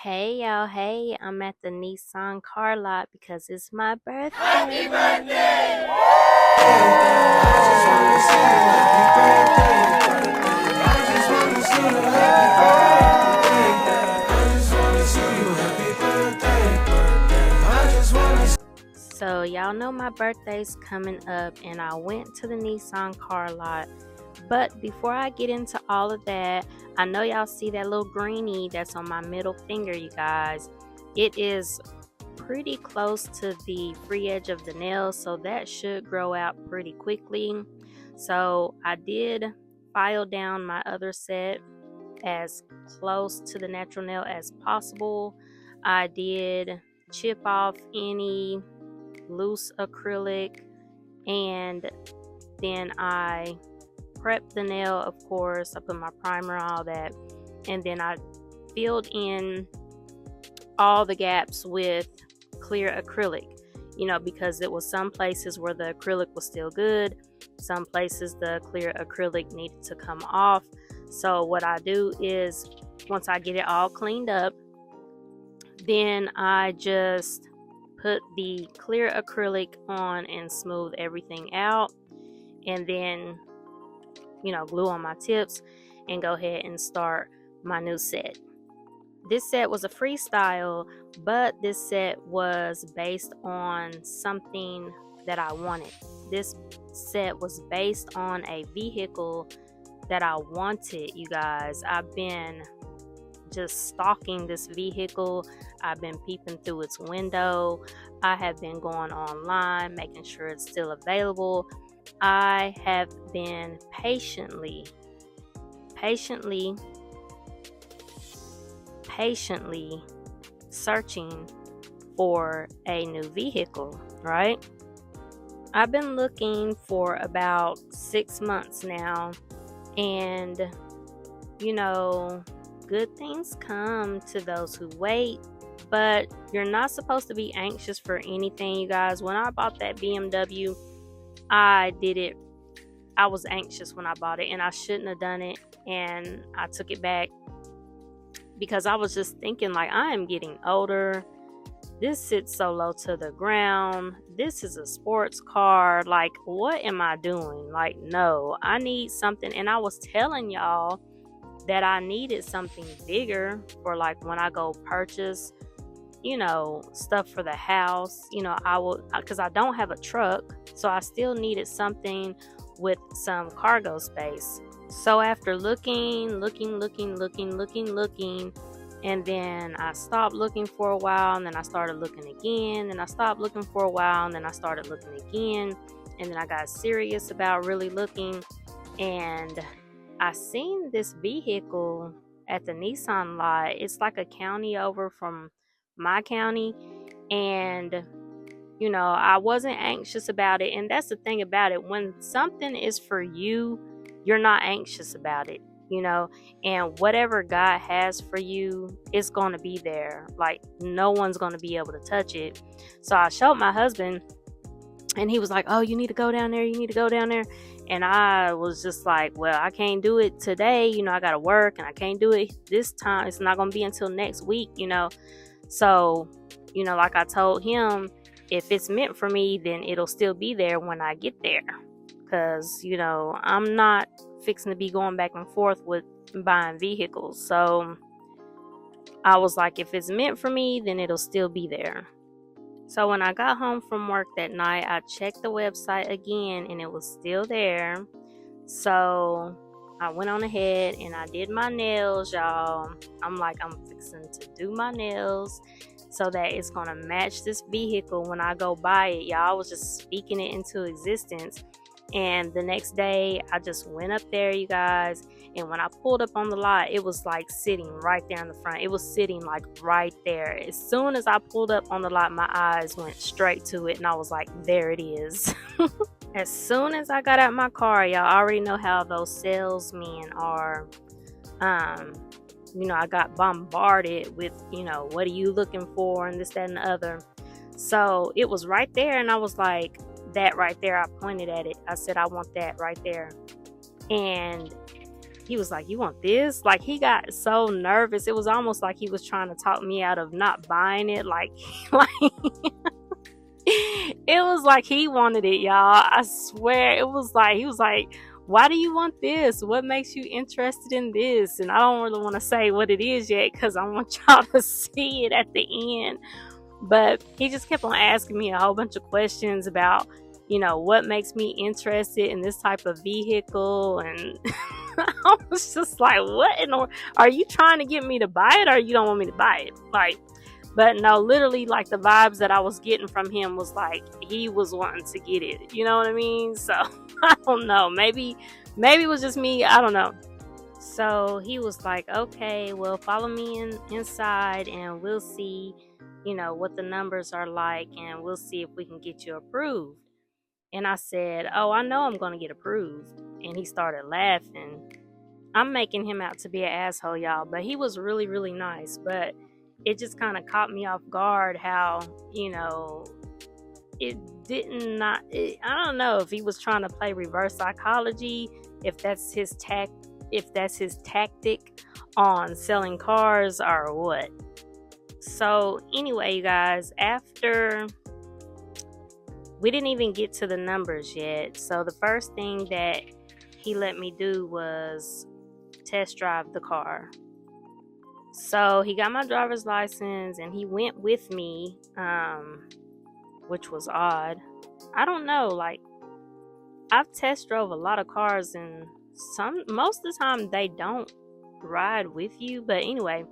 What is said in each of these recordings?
Hey y'all, hey, I'm at the Nissan car lot because it's my birthday. Happy birthday! So y'all know my birthday's coming up and I went to the Nissan car lot. But before I get into all of that, I know y'all see that little greenie that's on my middle finger, you guys. It is pretty close to the free edge of the nail, so that should grow out pretty quickly. So I did file down my other set as close to the natural nail as possible. I did chip off any loose acrylic, and then I prepped the nail, of course. I put my primer, all that, and then I filled in all the gaps with clear acrylic, because it was some places where the acrylic was still good, some places the clear acrylic needed to come off. So what I do is, once I get it all cleaned up, then I just put the clear acrylic on and smooth everything out, and then glue on my tips and go ahead and start my new set. This set was a freestyle, but this set was based on something that I wanted. This set was based on a vehicle that I wanted, you guys. I've been just stalking this vehicle. I've been peeping through its window. I have been going online, making sure it's still available. I have been patiently searching for a new vehicle, right? I've been looking for about 6 months now, and good things come to those who wait, but you're not supposed to be anxious for anything, you guys. When I bought that BMW, I was anxious when I bought it, and I shouldn't have done it, and I took it back because I was just thinking, like, I am getting older. This sits so low to the ground. This is a sports car. Like, what am I doing? Like, no, I need something. And I was telling y'all that I needed something bigger for, like, when I go purchase, stuff for the house. Because I don't have a truck, so I still needed something with some cargo space. So after looking, and then I stopped looking for a while, and then I started looking again, and I stopped looking for a while, and then I started looking again, and then I got serious about really looking, and I seen this vehicle at the Nissan lot. It's like a county over from my county, and I wasn't anxious about it. And that's the thing about it, when something is for you, you're not anxious about it, and whatever God has for you, it's going to be there. Like, no one's going to be able to touch it. So I showed my husband, and he was like, oh, you need to go down there, and I was just like, well, I can't do it today, I gotta work, and I can't do it this time. It's not going to be until next week, so like I told him, if it's meant for me, then it'll still be there when I get there, because I'm not fixing to be going back and forth with buying vehicles. So I was like, if it's meant for me, then it'll still be there. So when I got home from work that night, I checked the website again, and it was still there. So I went on ahead and I did my nails, y'all. I'm fixing to do my nails so that it's going to match this vehicle when I go buy it. Y'all, I was just speaking it into existence. And the next day, I just went up there, you guys. And when I pulled up on the lot, it was like sitting right there in the front. It was sitting like right there. As soon as I pulled up on the lot, my eyes went straight to it. And I was like, there it is. As soon as I got out my car, y'all already know how those salesmen are. I got bombarded with, what are you looking for, and this, that, and the other. So it was right there, and I was like, that right there. I pointed at it. I said, I want that right there. And he was like, "You want this?" Like, he got so nervous. It was almost like he was trying to talk me out of not buying it. Like, like it was like he wanted it, y'all. I swear. It was like he was like, "Why do you want this? What makes you interested in this?" And I don't really want to say what it is yet because I want y'all to see it at the end. But he just kept on asking me a whole bunch of questions about, what makes me interested in this type of vehicle. And I was just like, what in the world? Are you trying to get me to buy it, or you don't want me to buy it? Like, but no, literally, like, the vibes that I was getting from him was like he was wanting to get it. You know what I mean? So I don't know. Maybe it was just me. I don't know. So he was like, "Okay, well, follow me inside and we'll see, what the numbers are like, and we'll see if we can get you approved." And I said, "Oh, I know I'm going to get approved." And he started laughing. I'm making him out to be an asshole, y'all, but he was really, really nice. But it just kind of caught me off guard how, it didn't not, I don't know if he was trying to play reverse psychology, if that's his tactic on selling cars or what. So anyway, you guys, after we didn't even get to the numbers yet. So the first thing that he let me do was test drive the car. So he got my driver's license and he went with me, which was odd. I don't know, like, I've test drove a lot of cars and most of the time they don't ride with you. But anyway,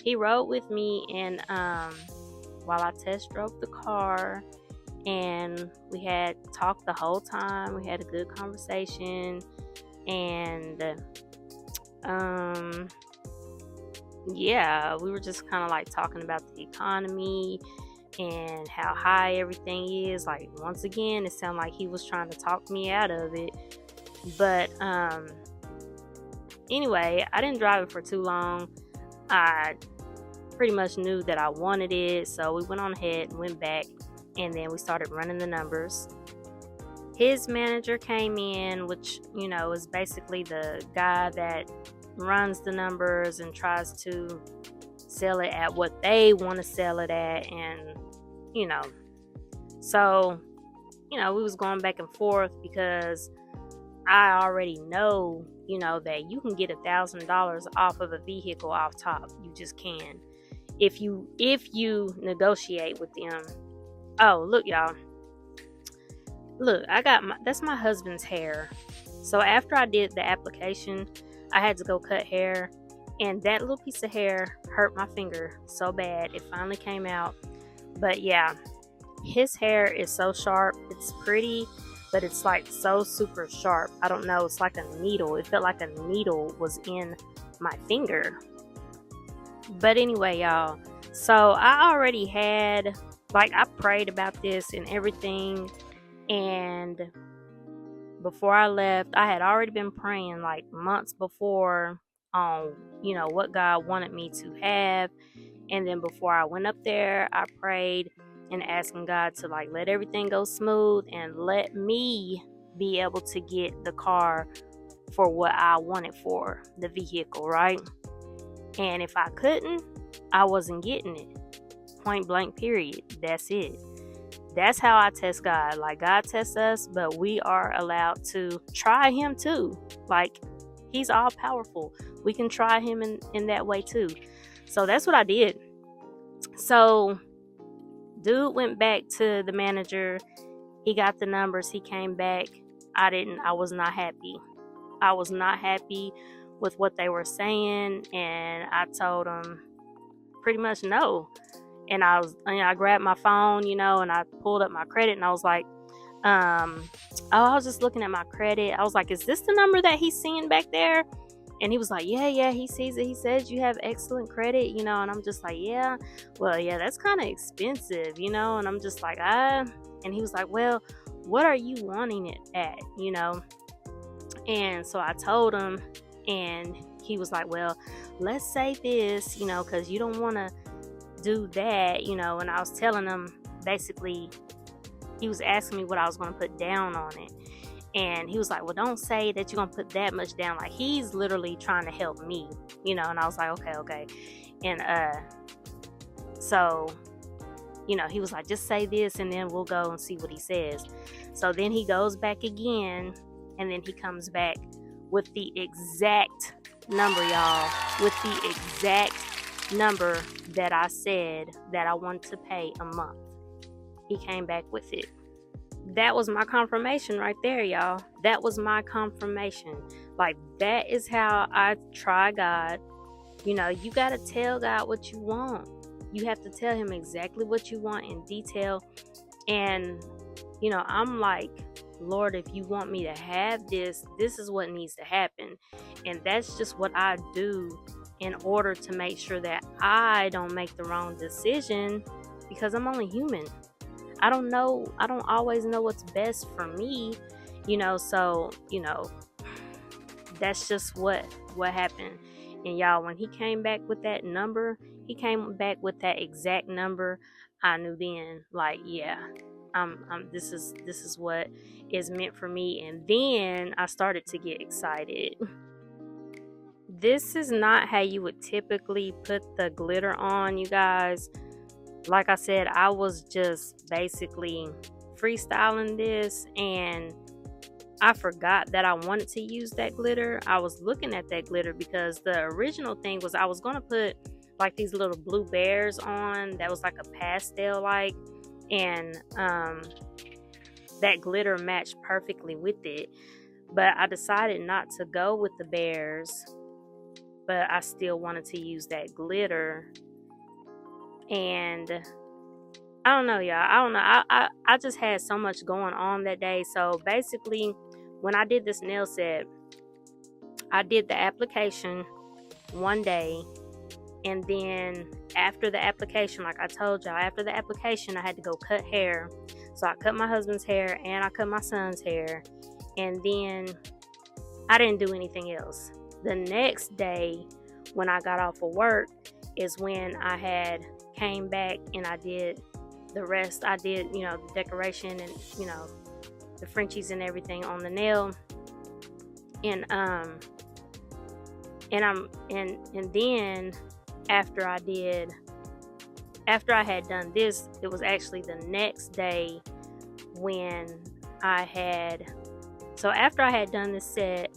he rode with me, and while I test drove the car, and we had talked the whole time. We had a good conversation, and yeah, we were just kind of like talking about the economy and how high everything is. Like, once again, it sounded like he was trying to talk me out of it. But anyway, I didn't drive it for too long. I pretty much knew that I wanted it, so we went on ahead and went back, and then we started running the numbers. His manager came in, which, is basically the guy that runs the numbers and tries to sell it at what they want to sell it at. And so we was going back and forth because I already know that you can get $1,000 off of a vehicle off top. You just can, if you negotiate with them. Oh, look, y'all, look, that's my husband's hair. So after I did the application, I had to go cut hair, and that little piece of hair hurt my finger so bad. It finally came out. But yeah, his hair is so sharp. It's pretty, but it's like so super sharp. I don't know. It's like a needle. It felt like a needle was in my finger. But anyway, y'all, so I already had, like, I prayed about this and everything. And before I left, I had already been praying like months before on, what God wanted me to have. And then before I went up there, I prayed and asking God to, like, let everything go smooth and let me be able to get the car for what I wanted for the vehicle, right? And if I couldn't, I wasn't getting it. Point blank, period. That's it. That's how I test God. Like, God tests us, but we are allowed to try him too. Like, he's all powerful. We can try him in that way too. So that's what I did. So dude went back to the manager. He got the numbers. He came back. I was not happy. I was not happy with what they were saying. And I told them pretty much no. And I grabbed my phone, and I pulled up my credit, and I was like, I was just looking at my credit. I was like, is this the number that he's seeing back there? And he was like, yeah, he sees it. He says you have excellent credit, and I'm just like, yeah, well, yeah, that's kind of expensive, and I'm just like, and he was like, well, what are you wanting it at, And so I told him, and he was like, well, let's say this, because you don't want to do that, and I was telling him, basically, he was asking me what I was going to put down on it. And he was like, well, don't say that you're gonna put that much down. Like, he's literally trying to help me, and I was like, okay. And so he was like, just say this and then we'll go and see what he says. So then he goes back again, and then he comes back with the exact number, y'all, with the exact number that I said that I wanted to pay a month. He came back with it. That was my confirmation right there, y'all. That was my confirmation. Like, that is how I try God. You got to tell God what you want. You have to tell him exactly what you want in detail. And, I'm like, Lord, if you want me to have this, this is what needs to happen. And that's just what I do in order to make sure that I don't make the wrong decision, because I'm only human. I don't always know what's best for me, so, that's just what happened. And y'all, when he came back with that number, he came back with that exact number. I knew then, like, yeah, this is what is meant for me. And then I started to get excited. This is not how you would typically put the glitter on, you guys. Like I said, I was just basically freestyling this, and I forgot that I wanted to use that glitter. I was looking at that glitter because the original thing was I was going to put like these little blue bears on that was like a pastel like, and that glitter matched perfectly with it. But I decided not to go with the bears, but I still wanted to use that glitter. And I don't know, y'all. I don't know. I just had so much going on that day. So basically, when I did this nail set, I did the application one day. And then after the application, like I told y'all, after the application, I had to go cut hair. So I cut my husband's hair and I cut my son's hair. And then I didn't do anything else. The next day, when I got off of work, is when I had came back and I did the rest. I did, the decoration and, the Frenchies and everything on the nail. And then after I had done this, it was actually the next day when so after I had done this set,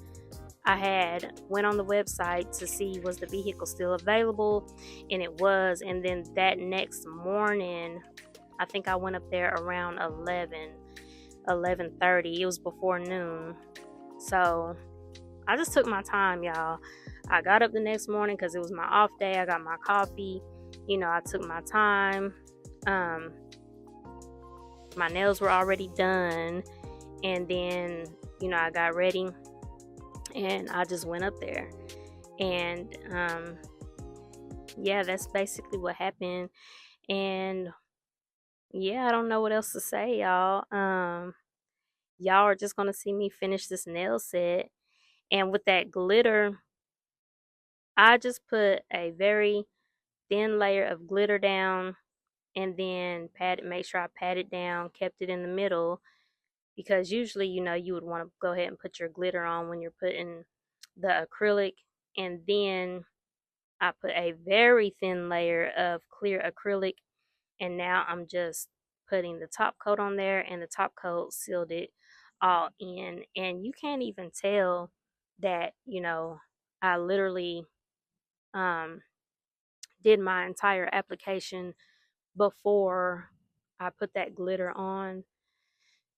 I had went on the website to see was the vehicle still available, and it was. And then that next morning, I think I went up there around 11:30. It was before noon. So I just took my time, y'all. I got up the next morning because it was my off day. I got my coffee. I took my time. My nails were already done. And then, I got ready and I just went up there. And yeah, that's basically what happened. And yeah, I don't know what else to say, y'all. Y'all are just gonna see me finish this nail set. And with that glitter, I just put a very thin layer of glitter down, and then make sure I pat it down, kept it in the middle, because usually, you would want to go ahead and put your glitter on when you're putting the acrylic. And then I put a very thin layer of clear acrylic, and now I'm just putting the top coat on there, and the top coat sealed it all in. And you can't even tell that, I literally did my entire application before I put that glitter on.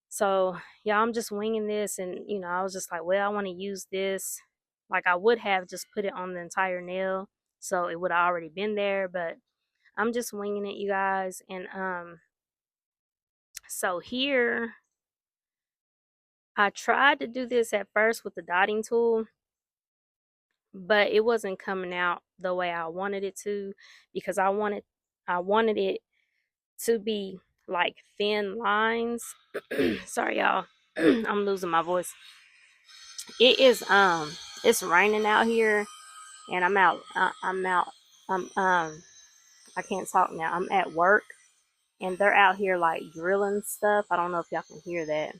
So yeah, I'm just winging this, and I was just like, well, I want to use this. Like, I would have just put it on the entire nail, so it would have already been there, but I'm just winging it, you guys. And so here, I tried to do this at first with the dotting tool, but it wasn't coming out the way I wanted it to, because I wanted it to be like thin lines. Sorry, y'all. I'm losing my voice. It is it's raining out here, and I'm out. I can't talk now. I'm at work, and they're out here like drilling stuff. I don't know if y'all can hear that.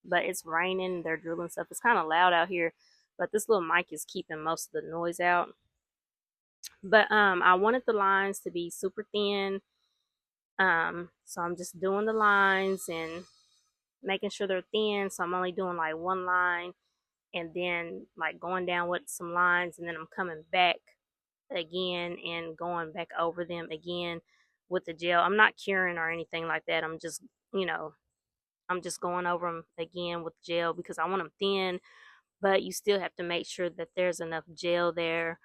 but it's raining, they're drilling stuff. It's kind of loud out here, but this little mic is keeping most of the noise out. But I wanted the lines to be super thin. So I'm just doing the lines and making sure they're thin. So I'm only doing like one line and then like going down with some lines, and then I'm coming back again and going back over them again with the gel. I'm not curing or anything like that. I'm just, I'm just going over them again with gel because I want them thin, but you still have to make sure that there's enough gel there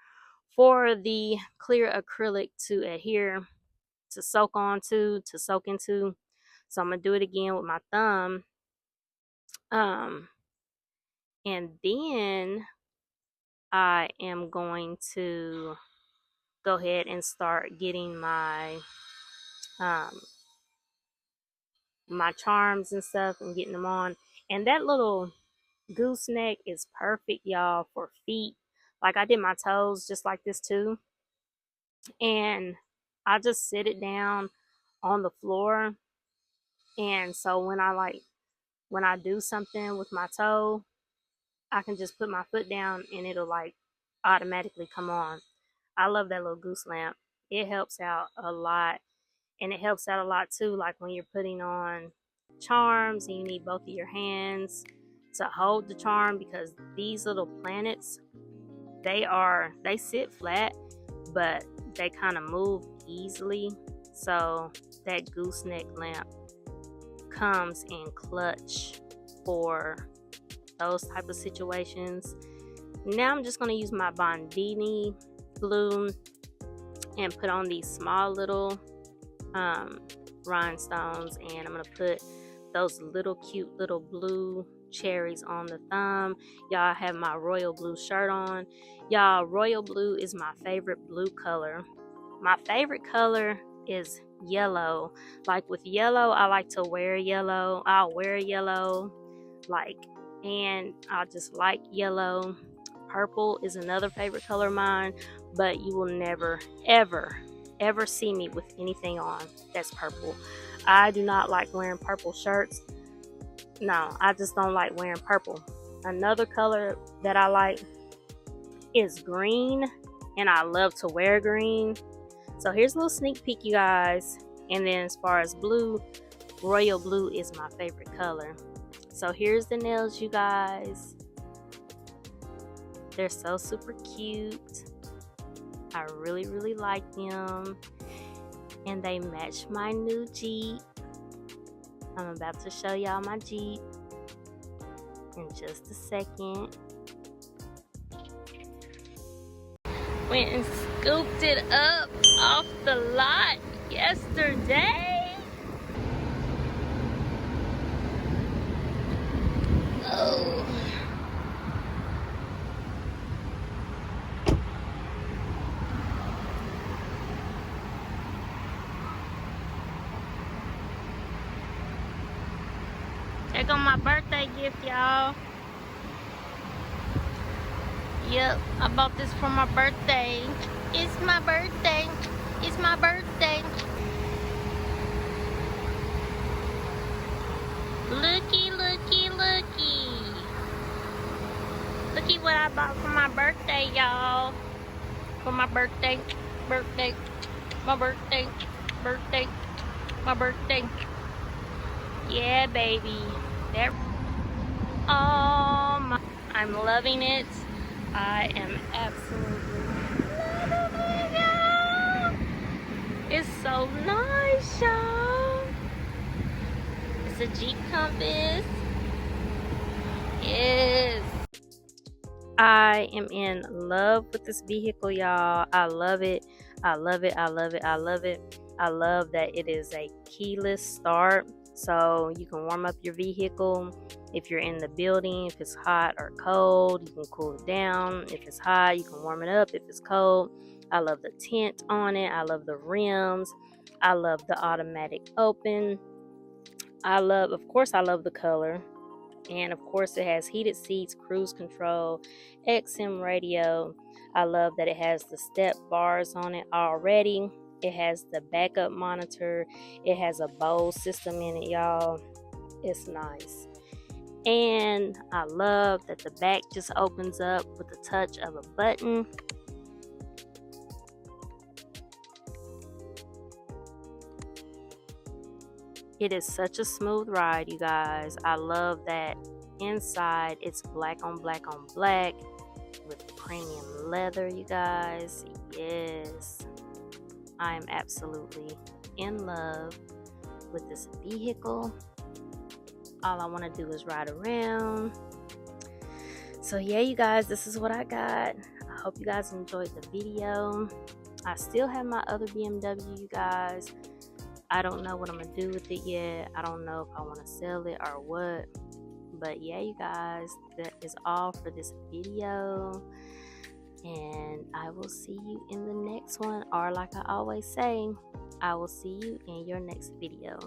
for the clear acrylic to adhere, to soak onto, to soak into. So I'm gonna do it again with my thumb. Um, and then I am going to go ahead and start getting um my charms and stuff and getting them on. And that little gooseneck is perfect, y'all, for feet. Like I did my toes just like this too. And I just sit it down on the floor. And so when I do something with my toe, I can just put my foot down and it'll like automatically come on. I love that little goose lamp. It helps out a lot. And it helps out a lot too, like when you're putting on charms and you need both of your hands to hold the charm, because these little planets, they sit flat, but they kind of move easily. So that gooseneck lamp comes in clutch for those type of situations. Now I'm just going to use my Bondini glue and put on these small little rhinestones, and I'm going to put those little cute little blue cherries on the thumb. Y'all, have my royal blue shirt on. Y'all, royal blue is my favorite blue color. My favorite color is yellow. Like with yellow, I like to wear yellow. I'll wear yellow, and I just like yellow. Purple is another favorite color of mine, but you will never, ever see me with anything on that's purple. I do not like wearing purple shirts. No, I just don't like wearing purple. Another color that I like is green, and I love to wear green. So here's a little sneak peek, you guys. And then as far as blue, royal blue is my favorite color. So here's the nails, you guys. They're so super cute. I really, really like them. And they match my new Jeep. I'm about to show y'all my Jeep in just a second. Went and scooped it up off the lot yesterday. Oh. There go my birthday gift, y'all. Yep, I bought this for my birthday. It's my birthday. It's my birthday. Looky, looky, looky. Looky what I bought for my birthday, y'all. For my birthday, birthday, my birthday, birthday, my birthday. Yeah, baby. That. Oh my! I'm loving it. I am absolutely loving it, y'all. It's so nice, y'all. It's a Jeep Compass. Yes. I am in love with this vehicle, y'all. I love it. I love it. I love it. I love it. I love that it is a keyless start. So you can warm up your vehicle if you're in the building. If it's hot or cold, you can cool it down. If it's hot, you can warm it up. If it's cold, I love the tint on it. I love the rims. I love the automatic open. Of course, I love the color. And of course, it has heated seats, cruise control, XM radio. I love that it has the step bars on it already. It has the backup monitor. It has a Bose system in it, y'all. It's nice. And I love that the back just opens up with the touch of a button. It is such a smooth ride, you guys. I love that inside it's black on black on black with premium leather, you guys. Yes, I am absolutely in love with this vehicle. All I want to do is ride around. So yeah, you guys, this is what I got. I hope you guys enjoyed the video. I still have my other BMW, you guys. I don't know what I'm gonna do with it yet. I don't know if I want to sell it or what. But yeah, you guys, that is all for this video. And I will see you in the next one. Or like I always say, I will see you in your next video.